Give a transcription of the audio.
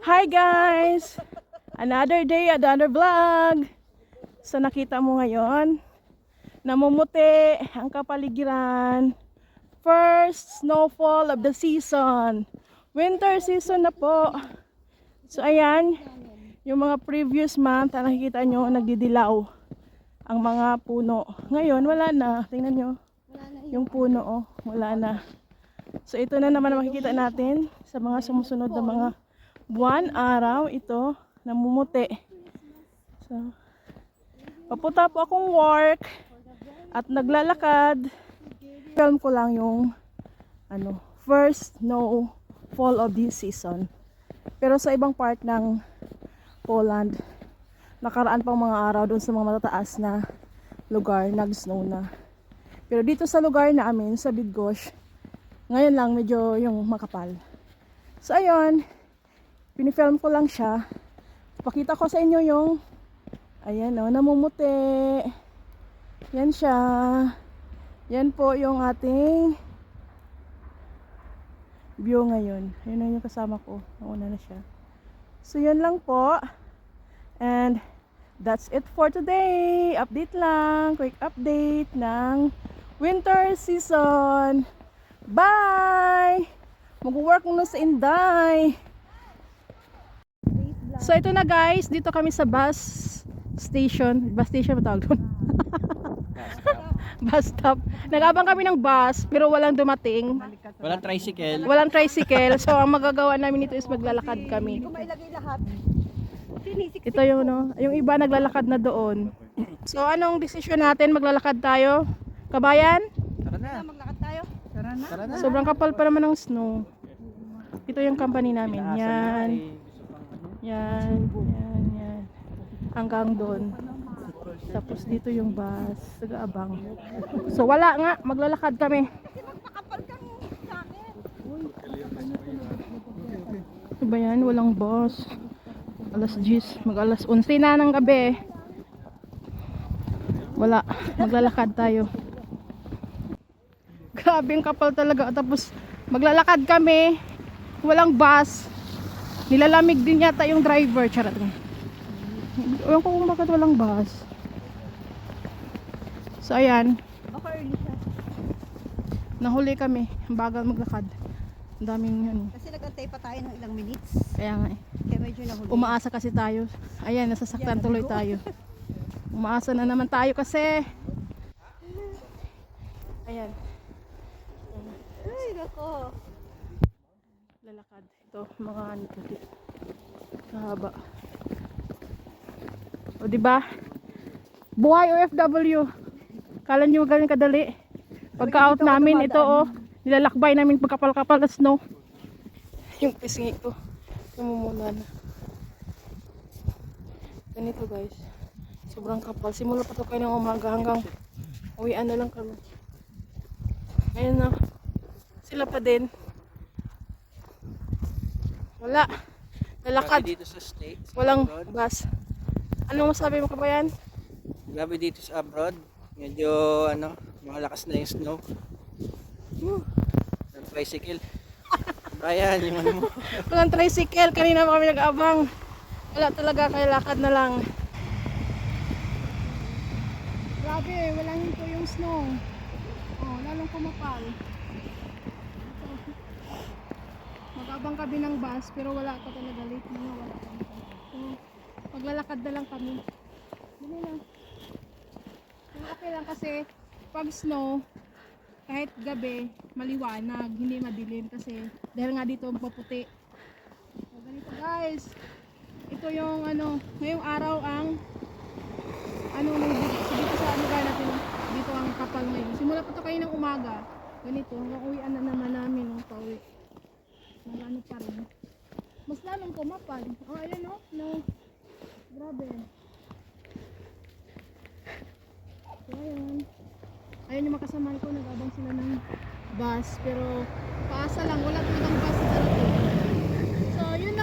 Hi guys! Another day, another vlog. So nakita mo ngayon, namumuti ang kapaligiran. First snowfall of the season. Winter season na po. So ayan, yung mga previous month, nakikita nyo, nagdidilaw ang mga puno. Ngayon, wala na. Tingnan nyo, yung puno, oh, wala na. So ito na naman makikita natin sa mga sumusunod na mga buwan, araw, ito, namumuti. So, papunta po akong work at naglalakad. Film ko lang yung first snowfall of this season. Pero sa ibang part ng Poland, nakaraan pang mga araw doon sa mga matataas na lugar, nag-snow na. Pero dito sa lugar namin, sa Bydgoszcz, ngayon lang medyo yung makapal. So ayun, pinifilm ko lang siya. Pakita ko sa inyo yung, ayan o, namumuti. Yan siya. Yan po yung ating view ngayon. Ayun na yung kasama ko. Nauna na siya. So yan lang po. And that's it for today. Update lang. Quick update ng winter season. Bye! Mag-work muna sa Inday. So ito na guys, dito kami sa bus station. Bus station ba tawag doon? Bus stop. Nag-abang kami ng bus pero walang dumating. Walang tricycle. Walang tricycle. So ang magagawa namin dito is maglalakad kami. Ito yung yung iba naglalakad na doon. So anong desisyon natin? Maglalakad tayo? Kabayan? Tara na. Maglakad tayo. Tara na. Sobrang kapal pa naman ng snow. Ito yung company namin. Yan. Yan. Yan. Yan. Hanggang doon. Tapos dito yung bus. Nag-aabang. So wala nga. Maglalakad kami. Magpakapal kang sa akin. Ano ba yan? Walang bus. Alas 10. Mag-alas 11 na ng gabi. Wala. Maglalakad tayo. Grabe ang kapal talaga. Tapos maglalakad kami. Walang bus. Nilalamig din yata yung driver. Charot nga. Ewan ko kung bakit walang bus. So ayan. Baka early siya. Nahuli kami. Ang bagal maglakad. Ang daming Kasi nag-antay pa tayo ng ilang minutes. Kaya nga eh. Kaya medyo nahuli. Umaasa kasi tayo. Ayan, nasasaktan tuloy tayo. Umaasa na naman tayo kasi. Ayan. Ay, nako. Lalakad. Ito, mga puti. Kahaba. O diba? Buhay OFW. Kala nyo magaling kadali. Pagka-out namin, ito nilalakbay namin pagkapal-kapal na snow. Yung pisngi ko. Namumula na. Ganito guys. Sobrang kapal. Simula pa ito kayo ng umaga hanggang uwian na lang kami. Ayan na. Sila pa din. Wala. Lalakad. Grabe dito sa States. Walang abroad. bus. Anong masabi mo kabayan? Grabe dito sa abroad. Medyo malakas na yung snow. Walang tricycle. Ayan, yung mo. Walang tricycle. Kanina pa kami nag-abang. Wala talaga. Kaya lakad na lang. Grabe. Walang hinto yung snow. Oh, lalong kumapal. Mag-abang kami ng bus. Pero wala pa talaga. Late na nga. Wala pa. So, maglalakad na lang kami. Dali lang. Okay lang kasi pag snow, kahit gabi, maliwanag, hindi madilim kasi dahil nga dito maputi. So, ganito guys. Ito yung ngayong araw ang dito sa lugar natin, dito ang kapal ngayon. Simula pa ito kayo ng umaga. Ganito, hanggang uwian na naman namin ng pauwi. Nagano pa rin. Mas lalong kumapal. Oh, ayan no. Grabe. So, ayun yung makasama ko, nag-abang sila ng bus pero paasa lang, wala talagang bus sa darating. So yun